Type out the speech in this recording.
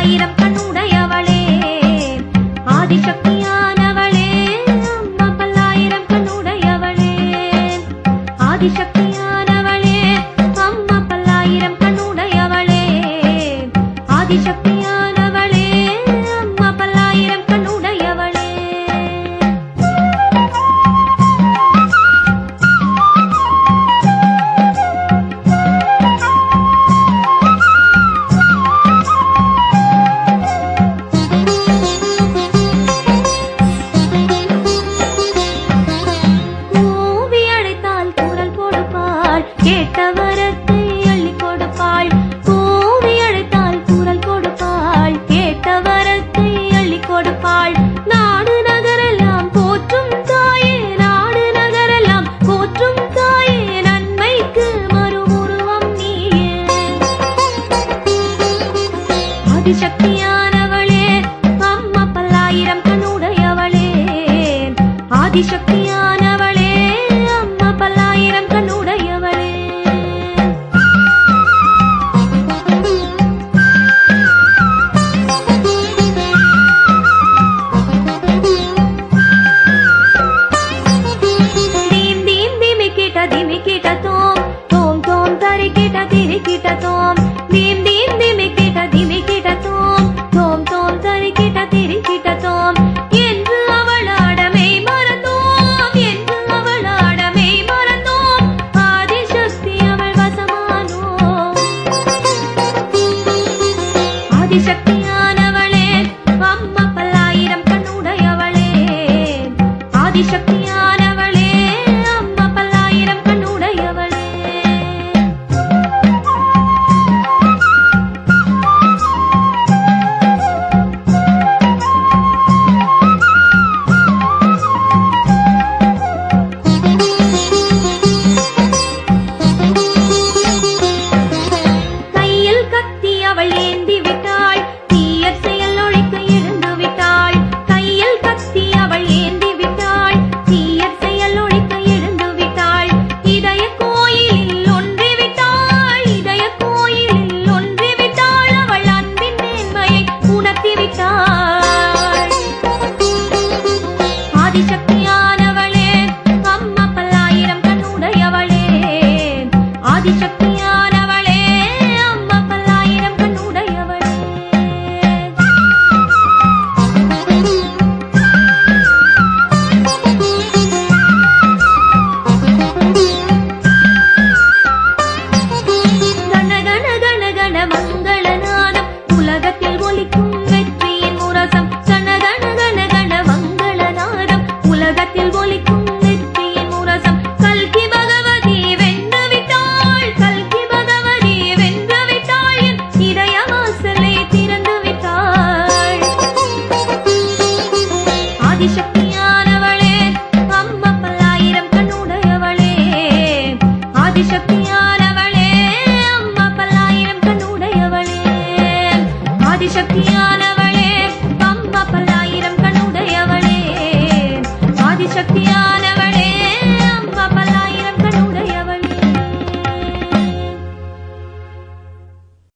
பல்லாயிரம் கண்ணுடையவளே ஆதிசக்தியானவளே அம்மா பல்லாயிரம் கண்ணுடையவளே ஆதிசக்தியானவளே அம்மா பல்லாயிரம் கண்ணுடையவளே ஆதிசக்தியானவளே அம்மா பல்லாயிரம் கண்ணுடையவளே கேட்ட வரத்தை அள்ளி கொடுப்பாள் கூவி அழைத்தால் குரல் கொடுப்பாள் கேட்ட வரத்தை அள்ளி கொடுப்பாள் நாடு நகரெல்லாம் போற்றும் தாயே நாடு நகரெல்லாம் போற்றும் தாயே நன்மைக்கு மறுஉருவம் நீயே ஆதிசக்தியானவளே அம்மா பல்லாயிரம் கண்ணுடையவளே ஆதிசக்தியானவளே அம்மா பல்லாயிரம் கண்ணுடையவளே தோம் தோம் தரிக்கிட்ட திரிக்கிட்ட தோம் தீம் தீம் திமிக்கிட்ட திமிக்கிட்ட தோம் தோம் தோம் தரிக்கிட்ட திரிக்கிட்ட தோம் என்று அவளாடமை மறந்தோம் என்று அவளாடமை மறந்தோம் ஆதிசக்தி அவள் வசமானோம் ஆதிசக்தியானவளே அம்மா பல்லாயிரம் கண்ணுடையவளே ஆதிசக்தியானவளே அம்மா பல்லாயிரம் கண்ணுடையவளே கையில் கத்தி அவள் ஏந்தி விட்டாள் தீயர் செயல் ஒழிக்க எழுந்து விட்டாள் கையில் கத்தி அவள் ஏந்தி விட்டாள் தீயர் செயல் ஒழிக்க எழுந்து விட்டாள் இதய கோயிலில் ஒன்றி விட்டாள் இதய கோயிலில் ஒன்றி விட்டாள் அவள் அன்பின் மேன்மையை உணர்த்தி விட்டாள் ஆதிசக்தியானவளே அம்மா பல்லாயிரம் கண்ணுடையவளே ஆதிசக்தியானவளே அம்மா பல்லாயிரம் கண்ணுடையவளே கண கண கண கண மங்களநாதம் உலகத்தில் ஒலிக்கும் வெற்றியின் முரசம் கண கண கண கண மங்களநாதம் உலகத்தில் ஒலிக்கும் வெற்றியின் முரசம் கல்கி பகவதி வென்று விட்டாள் கல்கி பகவதி வென்று விட்டாள் என் இதய வாசலை திறந்து விட்டாள் ஆதிசக்தியானவளே அம்மா பல்லாயிரம் கண்ணுடையவளே ஆதிசக்தியானவளே அம்மா பல்லாயிரம் கண்ணுடையவளே ஆதிசக்தியான